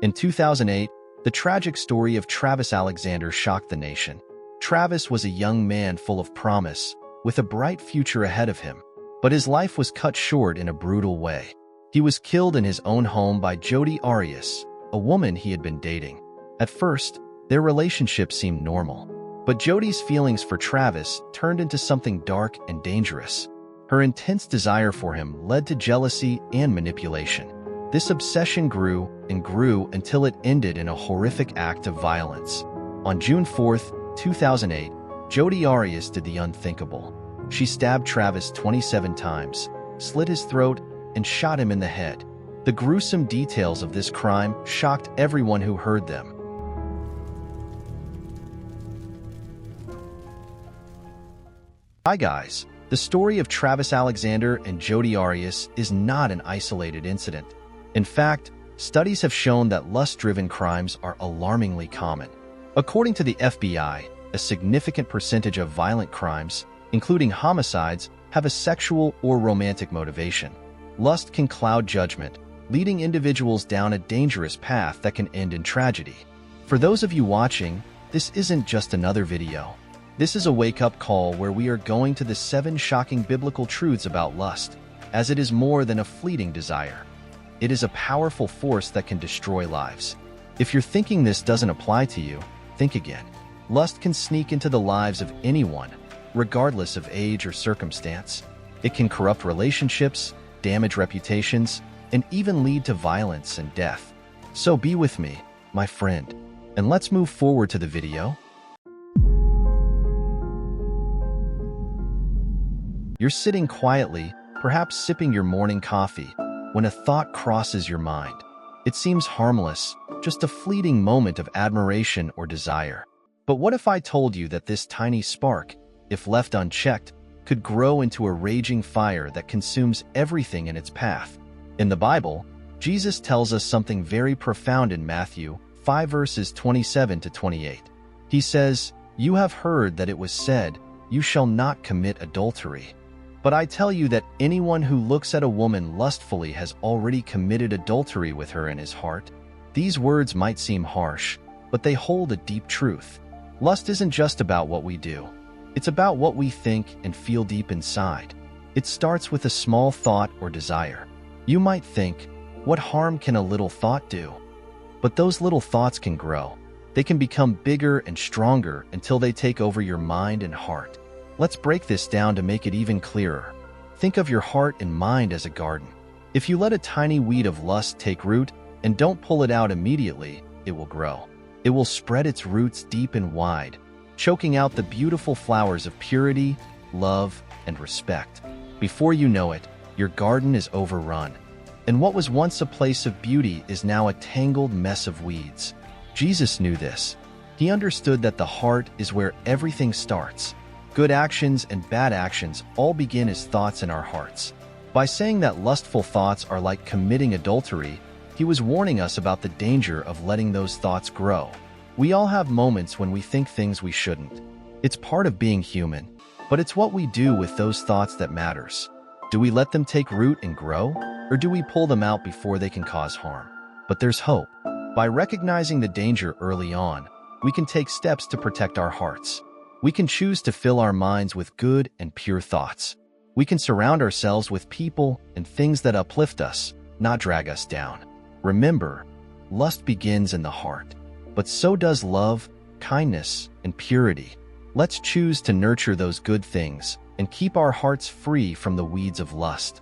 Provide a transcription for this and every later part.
In 2008, the tragic story of Travis Alexander shocked the nation. Travis was a young man full of promise, with a bright future ahead of him, but his life was cut short in a brutal way. He was killed in his own home by Jodi Arias, a woman he had been dating. At first, their relationship seemed normal, but Jodi's feelings for Travis turned into something dark and dangerous. Her intense desire for him led to jealousy and manipulation. This obsession grew and grew until it ended in a horrific act of violence. On June 4, 2008, Jodi Arias did the unthinkable. She stabbed Travis 27 times, slit his throat, and shot him in the head. The gruesome details of this crime shocked everyone who heard them. Hi guys, the story of Travis Alexander and Jodi Arias is not an isolated incident. In fact, studies have shown that lust-driven crimes are alarmingly common. According to the FBI, a significant percentage of violent crimes, including homicides, have a sexual or romantic motivation. Lust can cloud judgment, leading individuals down a dangerous path that can end in tragedy. For those of you watching, this isn't just another video. This is a wake-up call where we are going to the 7 shocking biblical truths about lust, as it is more than a fleeting desire. It is a powerful force that can destroy lives. If you're thinking this doesn't apply to you, think again. Lust can sneak into the lives of anyone, regardless of age or circumstance. It can corrupt relationships, damage reputations, and even lead to violence and death. So be with me, my friend, and let's move forward to the video. You're sitting quietly, perhaps sipping your morning coffee, when a thought crosses your mind. It seems harmless, just a fleeting moment of admiration or desire. But what if I told you that this tiny spark, if left unchecked, could grow into a raging fire that consumes everything in its path? In the Bible, Jesus tells us something very profound in Matthew 5 verses 27 to 28. He says, "You have heard that it was said, 'You shall not commit adultery.' But I tell you that anyone who looks at a woman lustfully has already committed adultery with her in his heart." These words might seem harsh, but they hold a deep truth. Lust isn't just about what we do. It's about what we think and feel deep inside. It starts with a small thought or desire. You might think, what harm can a little thought do? But those little thoughts can grow. They can become bigger and stronger until they take over your mind and heart. Let's break this down to make it even clearer. Think of your heart and mind as a garden. If you let a tiny weed of lust take root and don't pull it out immediately, it will grow. It will spread its roots deep and wide, choking out the beautiful flowers of purity, love, and respect. Before you know it, your garden is overrun, and what was once a place of beauty is now a tangled mess of weeds. Jesus knew this. He understood that the heart is where everything starts. Good actions and bad actions all begin as thoughts in our hearts. By saying that lustful thoughts are like committing adultery, he was warning us about the danger of letting those thoughts grow. We all have moments when we think things we shouldn't. It's part of being human, but it's what we do with those thoughts that matters. Do we let them take root and grow, or do we pull them out before they can cause harm? But there's hope. By recognizing the danger early on, we can take steps to protect our hearts. We can choose to fill our minds with good and pure thoughts. We can surround ourselves with people and things that uplift us, not drag us down. Remember, lust begins in the heart, but so does love, kindness, and purity. Let's choose to nurture those good things and keep our hearts free from the weeds of lust.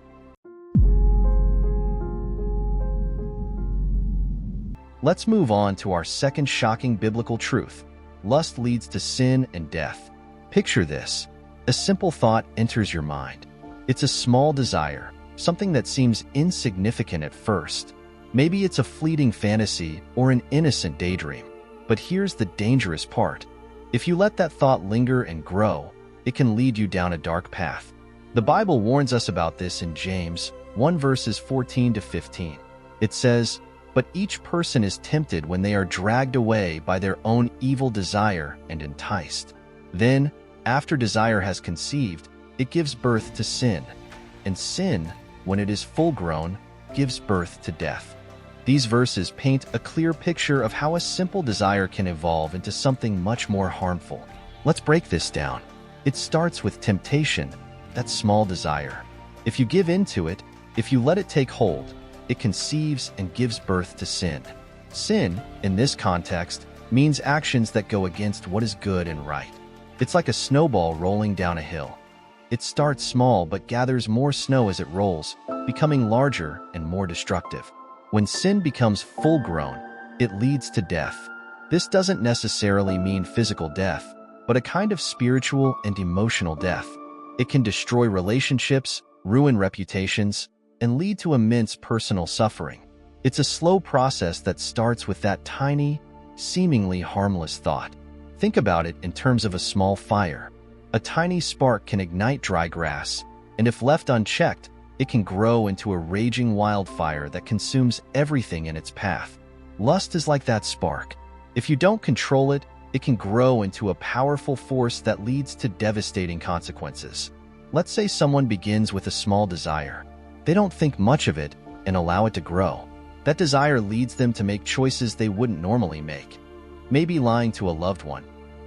Let's move on to our second shocking biblical truth. Lust leads to sin and death. Picture this. A simple thought enters your mind. It's a small desire, something that seems insignificant at first. Maybe it's a fleeting fantasy or an innocent daydream. But here's the dangerous part. If you let that thought linger and grow, it can lead you down a dark path. The Bible warns us about this in James 1 verses 14 to 15. It says, "But each person is tempted when they are dragged away by their own evil desire and enticed. Then, after desire has conceived, it gives birth to sin. And sin, when it is full grown, gives birth to death." These verses paint a clear picture of how a simple desire can evolve into something much more harmful. Let's break this down. It starts with temptation, that small desire. If you give in to it, if you let it take hold, it conceives and gives birth to sin. Sin, in this context, means actions that go against what is good and right. It's like a snowball rolling down a hill. It starts small but gathers more snow as it rolls, becoming larger and more destructive. When sin becomes full-grown, it leads to death. This doesn't necessarily mean physical death, but a kind of spiritual and emotional death. It can destroy relationships, ruin reputations, and lead to immense personal suffering. It's a slow process that starts with that tiny, seemingly harmless thought. Think about it in terms of a small fire. A tiny spark can ignite dry grass, and if left unchecked, it can grow into a raging wildfire that consumes everything in its path. Lust is like that spark. If you don't control it, it can grow into a powerful force that leads to devastating consequences. Let's say someone begins with a small desire. They don't think much of it and allow it to grow. That desire leads them to make choices they wouldn't normally make. Maybe lying to a loved one,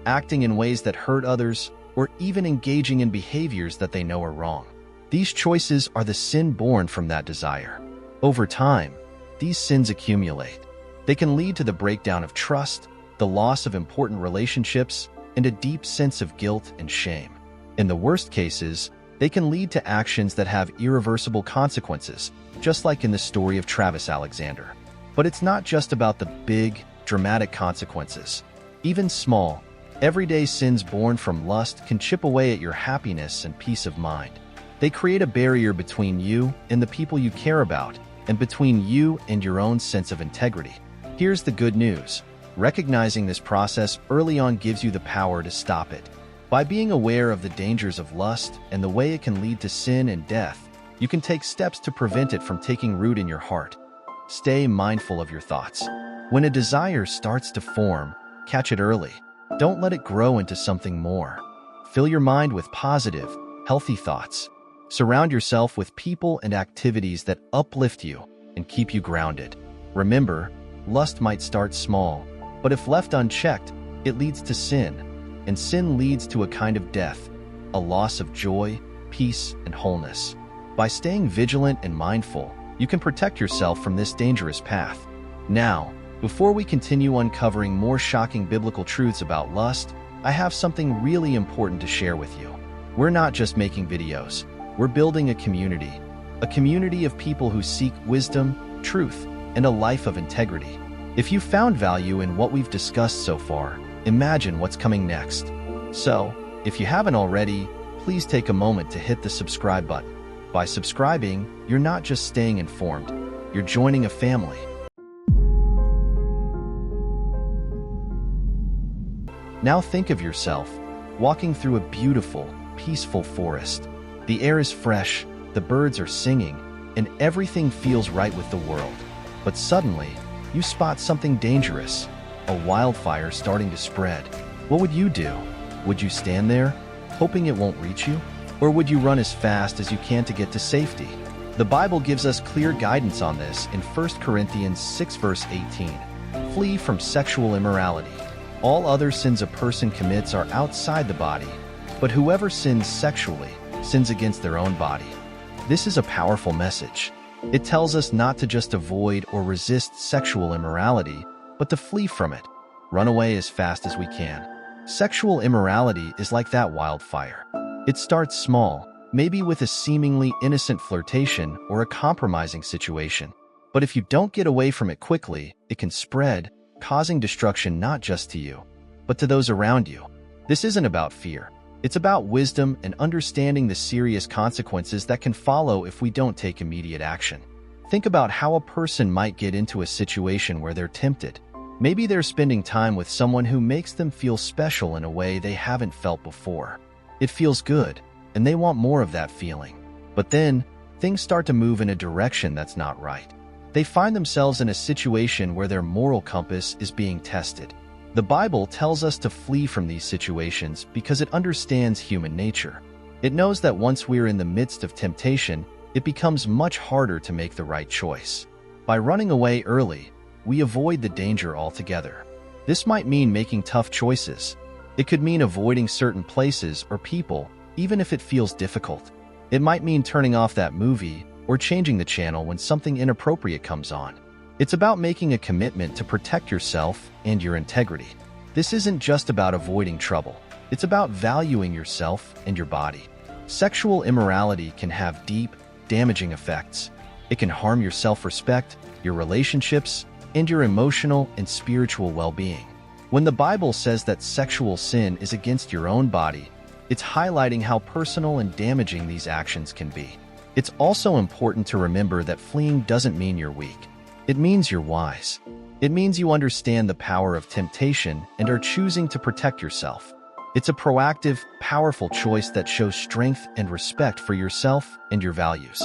acting in ways that hurt others, or even engaging in behaviors that they know are wrong. These choices are the sin born from that desire. Over time, these sins accumulate. They can lead to the breakdown of trust, the loss of important relationships, and a deep sense of guilt and shame. In the worst cases, they can lead to actions that have irreversible consequences, just like in the story of Travis Alexander. But it's not just about the big, dramatic consequences. Even small, everyday sins born from lust can chip away at your happiness and peace of mind. They create a barrier between you and the people you care about, and between you and your own sense of integrity. Here's the good news. Recognizing this process early on gives you the power to stop it. By being aware of the dangers of lust and the way it can lead to sin and death, you can take steps to prevent it from taking root in your heart. Stay mindful of your thoughts. When a desire starts to form, catch it early. Don't let it grow into something more. Fill your mind with positive, healthy thoughts. Surround yourself with people and activities that uplift you and keep you grounded. Remember, lust might start small, but if left unchecked, it leads to sin, and sin leads to a kind of death, a loss of joy, peace, and wholeness. By staying vigilant and mindful, you can protect yourself from this dangerous path. Now, before we continue uncovering more shocking biblical truths about lust, I have something really important to share with you. We're not just making videos. We're building a community of people who seek wisdom, truth, and a life of integrity. If you found value in what we've discussed so far, imagine what's coming next. So, if you haven't already, please take a moment to hit the subscribe button. By subscribing, you're not just staying informed, you're joining a family. Now think of yourself walking through a beautiful, peaceful forest. The air is fresh, the birds are singing, and everything feels right with the world. But suddenly, you spot something dangerous, a wildfire starting to spread. What would you do? Would you stand there, hoping it won't reach you? Or would you run as fast as you can to get to safety? The Bible gives us clear guidance on this in 1 Corinthians 6 verse 18. Flee from sexual immorality. All other sins a person commits are outside the body, but whoever sins sexually sins against their own body. This is a powerful message. It tells us not to just avoid or resist sexual immorality, but to flee from it. Run away as fast as we can. Sexual immorality is like that wildfire. It starts small, maybe with a seemingly innocent flirtation or a compromising situation. But if you don't get away from it quickly, it can spread, causing destruction not just to you, but to those around you. This isn't about fear. It's about wisdom and understanding the serious consequences that can follow if we don't take immediate action. Think about how a person might get into a situation where they're tempted. Maybe they're spending time with someone who makes them feel special in a way they haven't felt before. It feels good, and they want more of that feeling. But then, things start to move in a direction that's not right. They find themselves in a situation where their moral compass is being tested. The Bible tells us to flee from these situations because it understands human nature. It knows that once we're in the midst of temptation, it becomes much harder to make the right choice. By running away early, we avoid the danger altogether. This might mean making tough choices. It could mean avoiding certain places or people, even if it feels difficult. It might mean turning off that movie or changing the channel when something inappropriate comes on. It's about making a commitment to protect yourself and your integrity. This isn't just about avoiding trouble. It's about valuing yourself and your body. Sexual immorality can have deep, damaging effects. It can harm your self-respect, your relationships, and your emotional and spiritual well-being. When the Bible says that sexual sin is against your own body, it's highlighting how personal and damaging these actions can be. It's also important to remember that fleeing doesn't mean you're weak. It means you're wise. It means you understand the power of temptation and are choosing to protect yourself. It's a proactive, powerful choice that shows strength and respect for yourself and your values.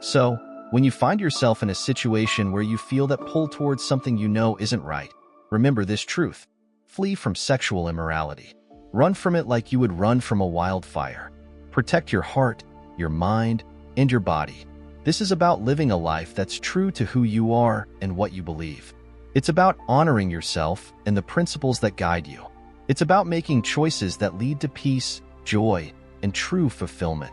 So, when you find yourself in a situation where you feel that pull towards something you know isn't right, remember this truth. Flee from sexual immorality. Run from it like you would run from a wildfire. Protect your heart, your mind, and your body. This is about living a life that's true to who you are and what you believe. It's about honoring yourself and the principles that guide you. It's about making choices that lead to peace, joy, and true fulfillment.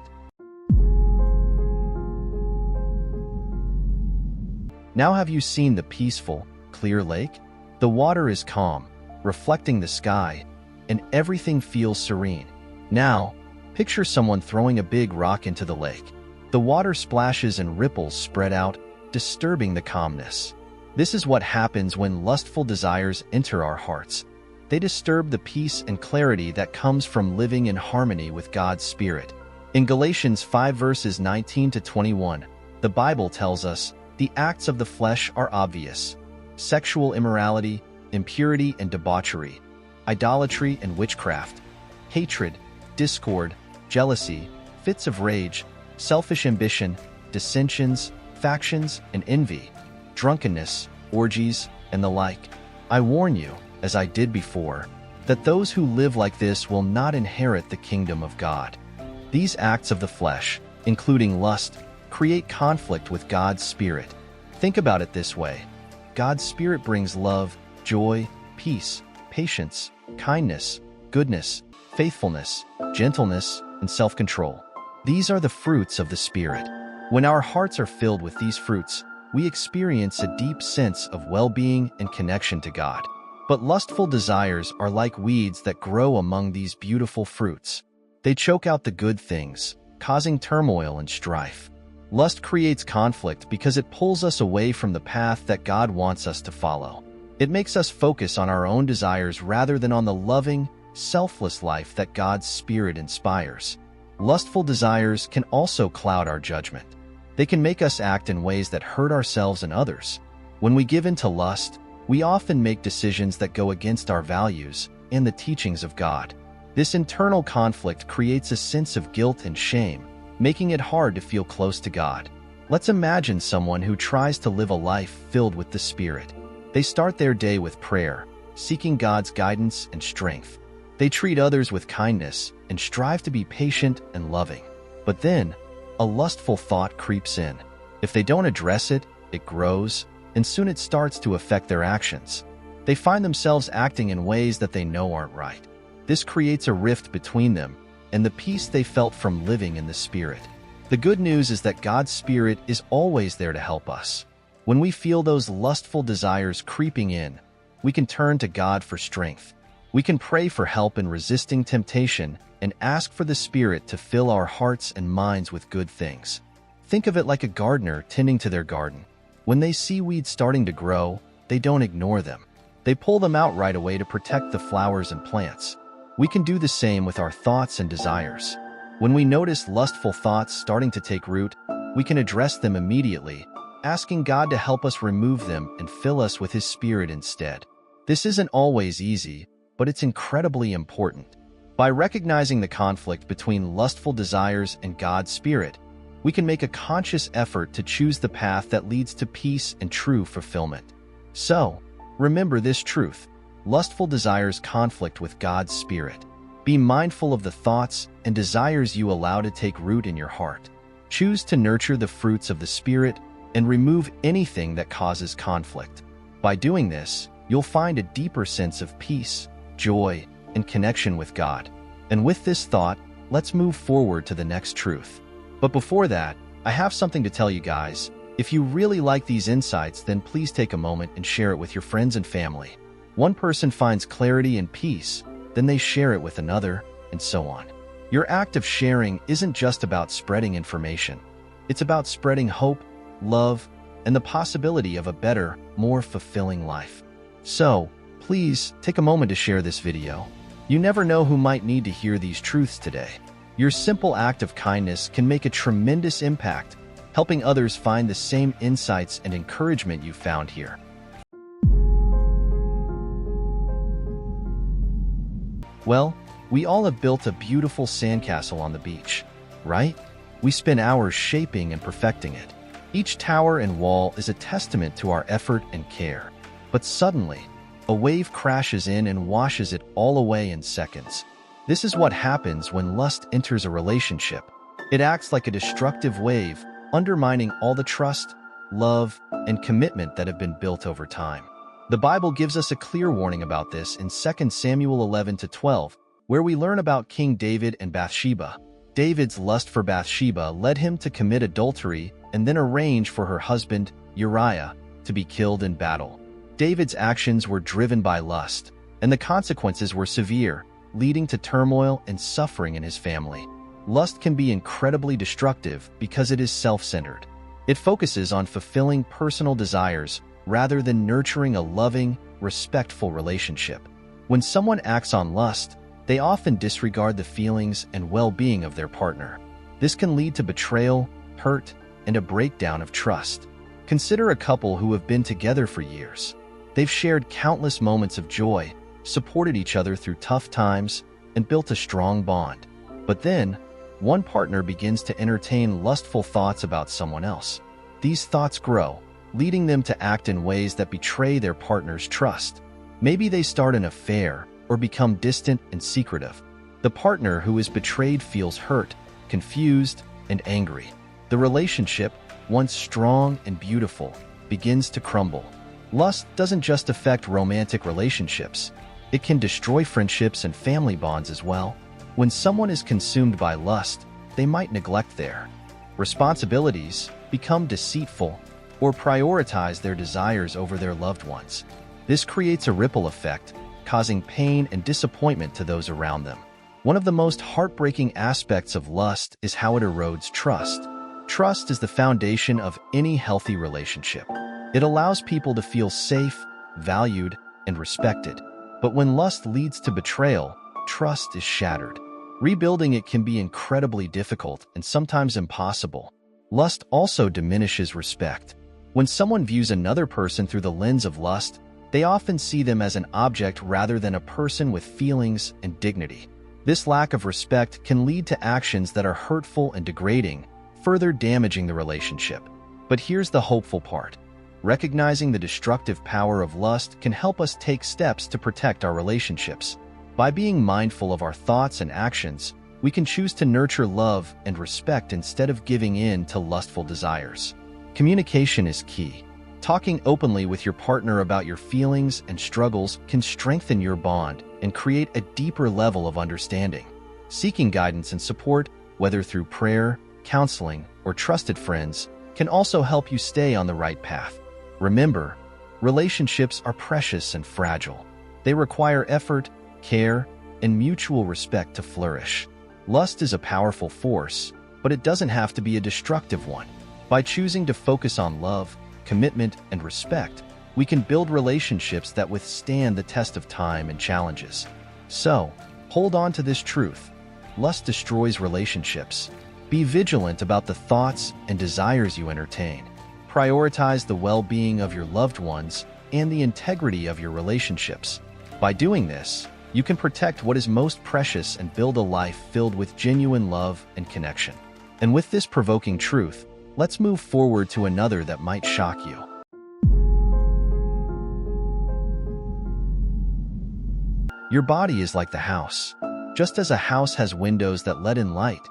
Now have you seen the peaceful, clear lake? The water is calm, reflecting the sky, and everything feels serene. Now, picture someone throwing a big rock into the lake. The water splashes and ripples spread out, disturbing the calmness. This is what happens when lustful desires enter our hearts. They disturb the peace and clarity that comes from living in harmony with God's Spirit. In Galatians 5 verses 19 to 21, the Bible tells us, the acts of the flesh are obvious: sexual immorality, impurity and debauchery, idolatry and witchcraft, hatred, discord, jealousy, fits of rage, selfish ambition, dissensions, factions and envy, drunkenness, orgies, and the like. I warn you, as I did before, that those who live like this will not inherit the kingdom of God. These acts of the flesh, including lust, create conflict with God's Spirit. Think about it this way. God's Spirit brings love, joy, peace, patience, kindness, goodness, faithfulness, gentleness, and self-control. These are the fruits of the Spirit. When our hearts are filled with these fruits, we experience a deep sense of well-being and connection to God. But lustful desires are like weeds that grow among these beautiful fruits. They choke out the good things, causing turmoil and strife. Lust creates conflict because it pulls us away from the path that God wants us to follow. It makes us focus on our own desires rather than on the loving, selfless life that God's Spirit inspires. Lustful desires can also cloud our judgment. They can make us act in ways that hurt ourselves and others. When we give in to lust, we often make decisions that go against our values and the teachings of God. This internal conflict creates a sense of guilt and shame, making it hard to feel close to God. Let's imagine someone who tries to live a life filled with the Spirit. They start their day with prayer, seeking God's guidance and strength. They treat others with kindness and strive to be patient and loving. But then, a lustful thought creeps in. If they don't address it, it grows, and soon it starts to affect their actions. They find themselves acting in ways that they know aren't right. This creates a rift between them and the peace they felt from living in the Spirit. The good news is that God's Spirit is always there to help us. When we feel those lustful desires creeping in, we can turn to God for strength. We can pray for help in resisting temptation and ask for the Spirit to fill our hearts and minds with good things. Think of it like a gardener tending to their garden. When they see weeds starting to grow, they don't ignore them. They pull them out right away to protect the flowers and plants. We can do the same with our thoughts and desires. When we notice lustful thoughts starting to take root, we can address them immediately, asking God to help us remove them and fill us with His Spirit instead. This isn't always easy, but it's incredibly important. By recognizing the conflict between lustful desires and God's Spirit, we can make a conscious effort to choose the path that leads to peace and true fulfillment. So, remember this truth: lustful desires conflict with God's Spirit. Be mindful of the thoughts and desires you allow to take root in your heart. Choose to nurture the fruits of the Spirit, and remove anything that causes conflict. By doing this, you'll find a deeper sense of peace, joy, and connection with God. And with this thought, let's move forward to the next truth. But before that, I have something to tell you guys. If you really like these insights, then please take a moment and share it with your friends and family. One person finds clarity and peace, then they share it with another, and so on. Your act of sharing isn't just about spreading information. It's about spreading hope, love, and the possibility of a better, more fulfilling life. So, please take a moment to share this video. You never know who might need to hear these truths today. Your simple act of kindness can make a tremendous impact, helping others find the same insights and encouragement you found here. Well, we all have built a beautiful sandcastle on the beach, right? We spend hours shaping and perfecting it. Each tower and wall is a testament to our effort and care. But suddenly, a wave crashes in and washes it all away in seconds. This is what happens when lust enters a relationship. It acts like a destructive wave, undermining all the trust, love, and commitment that have been built over time. The Bible gives us a clear warning about this in 2 Samuel 11-12, where we learn about King David and Bathsheba. David's lust for Bathsheba led him to commit adultery and then arrange for her husband, Uriah, to be killed in battle. David's actions were driven by lust, and the consequences were severe, leading to turmoil and suffering in his family. Lust can be incredibly destructive because it is self-centered. It focuses on fulfilling personal desires rather than nurturing a loving, respectful relationship. When someone acts on lust, they often disregard the feelings and well-being of their partner. This can lead to betrayal, hurt, and a breakdown of trust. Consider a couple who have been together for years. They've shared countless moments of joy, supported each other through tough times, and built a strong bond. But then, one partner begins to entertain lustful thoughts about someone else. These thoughts grow, leading them to act in ways that betray their partner's trust. Maybe they start an affair or become distant and secretive. The partner who is betrayed feels hurt, confused, and angry. The relationship, once strong and beautiful, begins to crumble. Lust doesn't just affect romantic relationships. It can destroy friendships and family bonds as well. When someone is consumed by lust, they might neglect their responsibilities, become deceitful, or prioritize their desires over their loved ones. This creates a ripple effect, causing pain and disappointment to those around them. One of the most heartbreaking aspects of lust is how it erodes trust. Trust is the foundation of any healthy relationship. It allows people to feel safe, valued, and respected. But when lust leads to betrayal, trust is shattered. Rebuilding it can be incredibly difficult and sometimes impossible. Lust also diminishes respect. When someone views another person through the lens of lust, they often see them as an object rather than a person with feelings and dignity. This lack of respect can lead to actions that are hurtful and degrading, further damaging the relationship. But here's the hopeful part. Recognizing the destructive power of lust can help us take steps to protect our relationships. By being mindful of our thoughts and actions, we can choose to nurture love and respect instead of giving in to lustful desires. Communication is key. Talking openly with your partner about your feelings and struggles can strengthen your bond and create a deeper level of understanding. Seeking guidance and support, whether through prayer, counseling, or trusted friends, can also help you stay on the right path. Remember, relationships are precious and fragile. They require effort, care, and mutual respect to flourish. Lust is a powerful force, but it doesn't have to be a destructive one. By choosing to focus on love, commitment, and respect, we can build relationships that withstand the test of time and challenges. So, hold on to this truth. Lust destroys relationships. Be vigilant about the thoughts and desires you entertain. Prioritize the well-being of your loved ones and the integrity of your relationships. By doing this, you can protect what is most precious and build a life filled with genuine love and connection. And with this provoking truth, let's move forward to another that might shock you. Your body is like the house. Just as a house has windows that let in light,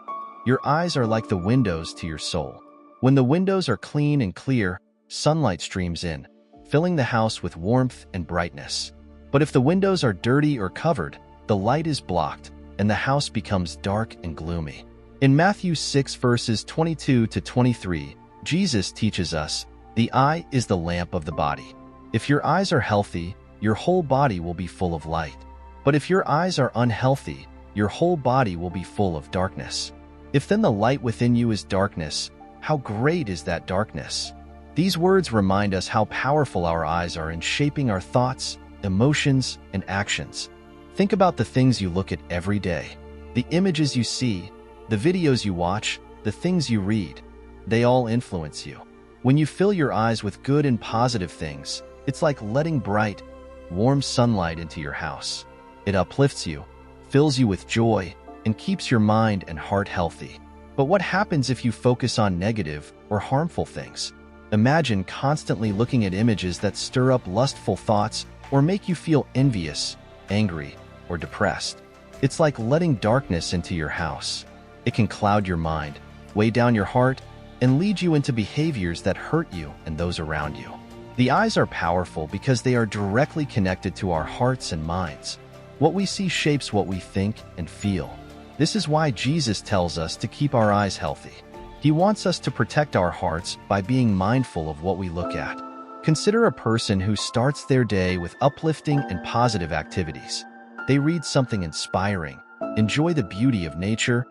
your eyes are like the windows to your soul. When the windows are clean and clear, sunlight streams in, filling the house with warmth and brightness. But if the windows are dirty or covered, the light is blocked, and the house becomes dark and gloomy. In Matthew 6 verses 22 to 23, Jesus teaches us, "The eye is the lamp of the body. If your eyes are healthy, your whole body will be full of light. But if your eyes are unhealthy, your whole body will be full of darkness. If then the light within you is darkness, how great is that darkness?" These words remind us how powerful our eyes are in shaping our thoughts, emotions, and actions. Think about the things you look at every day. The images you see, the videos you watch, the things you read. They all influence you. When you fill your eyes with good and positive things, it's like letting bright, warm sunlight into your house. It uplifts you, fills you with joy, and keeps your mind and heart healthy. But what happens if you focus on negative or harmful things? Imagine constantly looking at images that stir up lustful thoughts or make you feel envious, angry, or depressed. It's like letting darkness into your house. It can cloud your mind, weigh down your heart, and lead you into behaviors that hurt you and those around you. The eyes are powerful because they are directly connected to our hearts and minds. What we see shapes what we think and feel. This is why Jesus tells us to keep our eyes healthy. He wants us to protect our hearts by being mindful of what we look at. Consider a person who starts their day with uplifting and positive activities. They read something inspiring, enjoy the beauty of nature,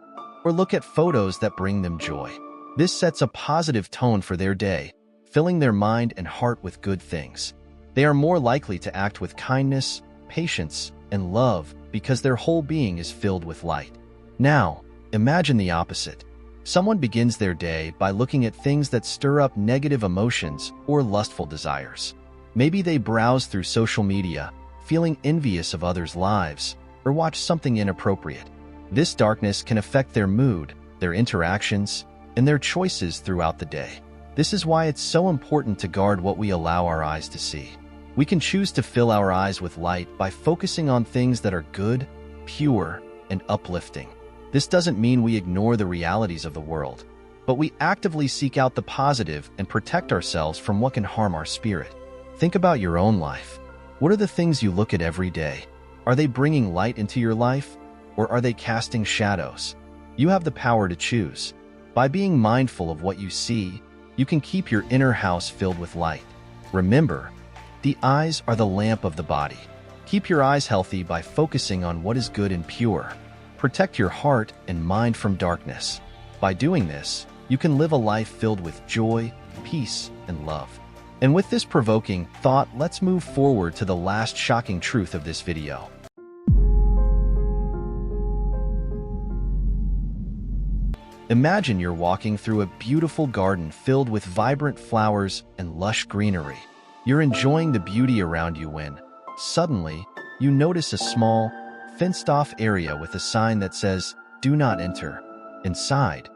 or look at photos that bring them joy. This sets a positive tone for their day, filling their mind and heart with good things. They are more likely to act with kindness, patience, and love because their whole being is filled with light. Now, imagine the opposite. Someone begins their day by looking at things that stir up negative emotions or lustful desires. Maybe they browse through social media, feeling envious of others' lives, or watch something inappropriate. This darkness can affect their mood, their interactions, and their choices throughout the day. This is why it's so important to guard what we allow our eyes to see. We can choose to fill our eyes with light by focusing on things that are good, pure, and uplifting. This doesn't mean we ignore the realities of the world, but we actively seek out the positive and protect ourselves from what can harm our spirit. Think about your own life. What are the things you look at every day? Are they bringing light into your life, or are they casting shadows? You have the power to choose. By being mindful of what you see, you can keep your inner house filled with light. Remember, the eyes are the lamp of the body. Keep your eyes healthy by focusing on what is good and pure. Protect your heart and mind from darkness. By doing this, you can live a life filled with joy, peace, and love. And with this provoking thought, let's move forward to the last shocking truth of this video. Imagine you're walking through a beautiful garden filled with vibrant flowers and lush greenery. You're enjoying the beauty around you when, suddenly, you notice a small, fenced-off area with a sign that says, "Do not enter." Inside,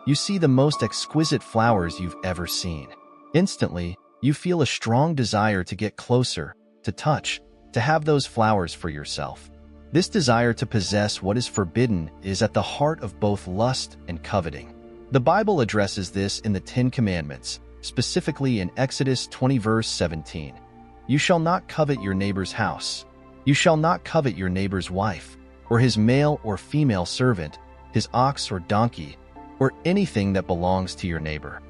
you see the most exquisite flowers you've ever seen. Instantly, you feel a strong desire to get closer, to touch, to have those flowers for yourself. This desire to possess what is forbidden is at the heart of both lust and coveting. The Bible addresses this in the 10 Commandments, specifically in Exodus 20 verse 17. "You shall not covet your neighbor's house. You shall not covet your neighbor's wife, or his male or female servant, his ox or donkey, or anything that belongs to your neighbor."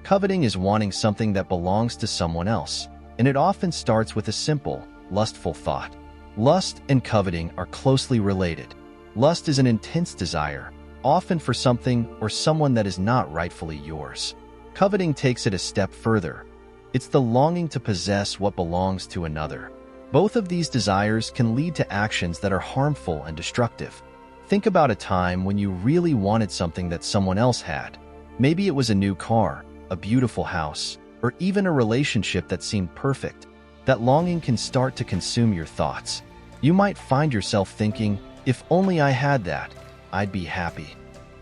Coveting is wanting something that belongs to someone else, and it often starts with a simple, lustful thought. Lust and coveting are closely related. Lust is an intense desire, often for something or someone that is not rightfully yours. Coveting takes it a step further. It's the longing to possess what belongs to another. Both of these desires can lead to actions that are harmful and destructive. Think about a time when you really wanted something that someone else had. Maybe it was a new car, a beautiful house, or even a relationship that seemed perfect. That longing can start to consume your thoughts. You might find yourself thinking, "If only I had that, I'd be happy."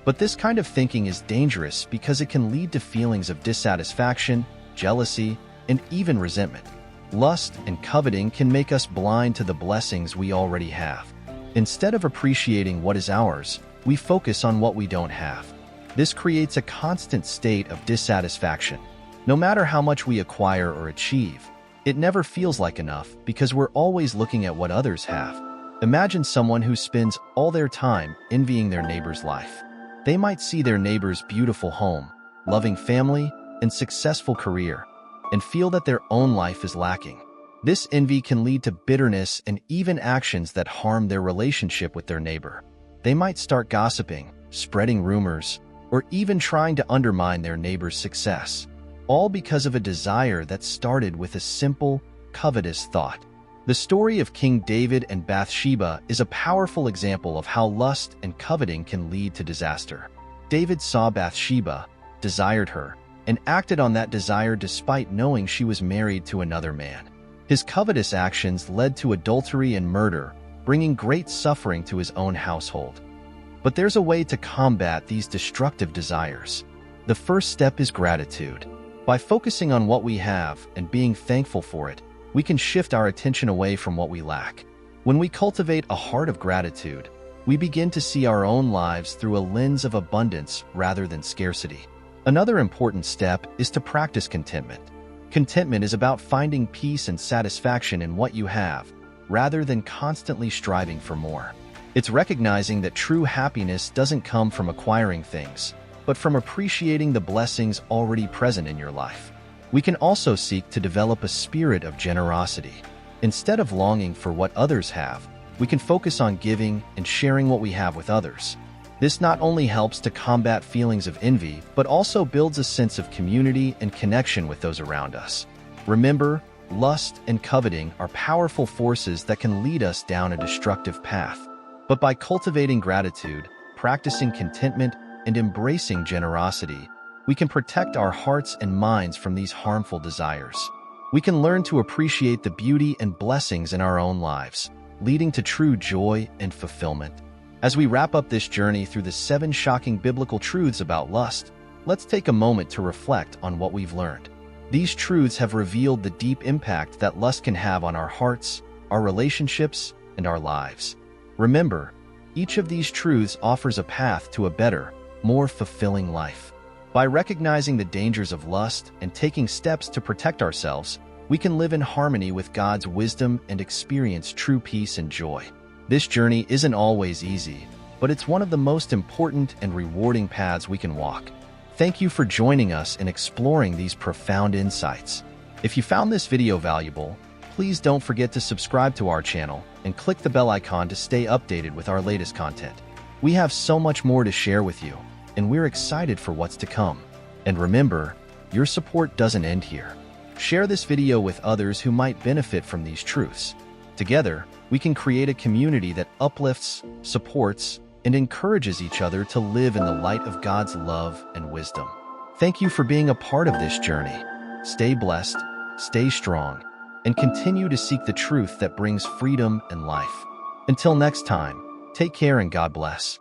But this kind of thinking is dangerous because it can lead to feelings of dissatisfaction, jealousy, and even resentment. Lust and coveting can make us blind to the blessings we already have. Instead of appreciating what is ours, we focus on what we don't have. This creates a constant state of dissatisfaction. No matter how much we acquire or achieve, it never feels like enough because we're always looking at what others have. Imagine someone who spends all their time envying their neighbor's life. They might see their neighbor's beautiful home, loving family, and successful career, and feel that their own life is lacking. This envy can lead to bitterness and even actions that harm their relationship with their neighbor. They might start gossiping, spreading rumors, or even trying to undermine their neighbor's success, all because of a desire that started with a simple, covetous thought. The story of King David and Bathsheba is a powerful example of how lust and coveting can lead to disaster. David saw Bathsheba, desired her, and acted on that desire despite knowing she was married to another man. His covetous actions led to adultery and murder, bringing great suffering to his own household. But there's a way to combat these destructive desires. The first step is gratitude. By focusing on what we have and being thankful for it, we can shift our attention away from what we lack. When we cultivate a heart of gratitude, we begin to see our own lives through a lens of abundance rather than scarcity. Another important step is to practice contentment. Contentment is about finding peace and satisfaction in what you have, rather than constantly striving for more. It's recognizing that true happiness doesn't come from acquiring things, but from appreciating the blessings already present in your life. We can also seek to develop a spirit of generosity. Instead of longing for what others have, we can focus on giving and sharing what we have with others. This not only helps to combat feelings of envy, but also builds a sense of community and connection with those around us. Remember, lust and coveting are powerful forces that can lead us down a destructive path. But by cultivating gratitude, practicing contentment, and embracing generosity, we can protect our hearts and minds from these harmful desires. We can learn to appreciate the beauty and blessings in our own lives, leading to true joy and fulfillment. As we wrap up this journey through the 7 shocking biblical truths about lust, let's take a moment to reflect on what we've learned. These truths have revealed the deep impact that lust can have on our hearts, our relationships, and our lives. Remember, each of these truths offers a path to a better, more fulfilling life. By recognizing the dangers of lust and taking steps to protect ourselves, we can live in harmony with God's wisdom and experience true peace and joy. This journey isn't always easy, but it's one of the most important and rewarding paths we can walk. Thank you for joining us in exploring these profound insights. If you found this video valuable, please don't forget to subscribe to our channel and click the bell icon to stay updated with our latest content. We have so much more to share with you, and we're excited for what's to come. And remember, your support doesn't end here. Share this video with others who might benefit from these truths. Together, we can create a community that uplifts, supports, and encourages each other to live in the light of God's love and wisdom. Thank you for being a part of this journey. Stay blessed, stay strong, and continue to seek the truth that brings freedom and life. Until next time, take care and God bless.